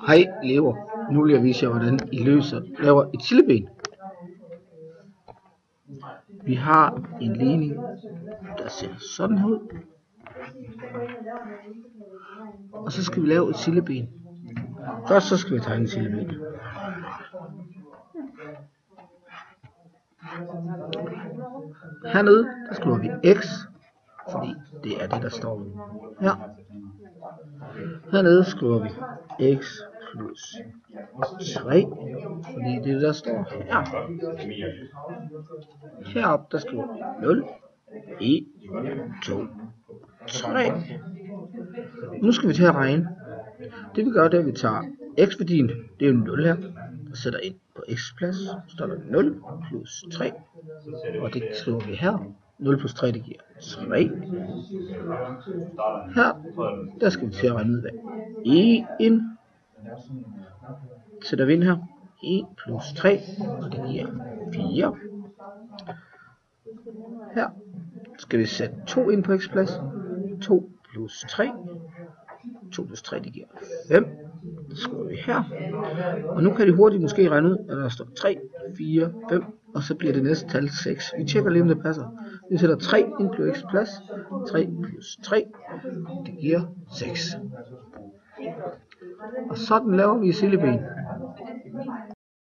Hej elever, nu vil jeg vise jer, hvordan I laver et silleben. Vi har en ligning, der ser sådan her ud. Og så skal vi lave et silleben. Først så skal vi tegne et silleben. Hernede, der skriver vi x, fordi det er det, der står her. Hernede skriver vi x plus 3, fordi det er det, der står her. Heroppe, der skriver vi 0, 1, 2, 3. Nu skal vi til at regne. Det vi gør, det er, at vi tager x-værdien, det er jo 0 her, og sætter ind på x plads, så står der 0 plus 3, og det skriver vi her. 0 plus 3, det giver 3. Her, der skal vi til at regne ud, hvad 1 sætter vi ind her. 1 plus 3, og det giver 4. Her skal vi sætte 2 ind på x plads. 2 plus 3. 2 plus 3, det giver 5. Det skriver vi her. Og nu kan de hurtigt måske regne ud, at der står 3, 4, 5, og så bliver det næste tal 6. Vi tjekker lige, om det passer. Vi sætter 3 ind på x plads. 3 plus 3, det giver 6. Og sådan laver vi silleben.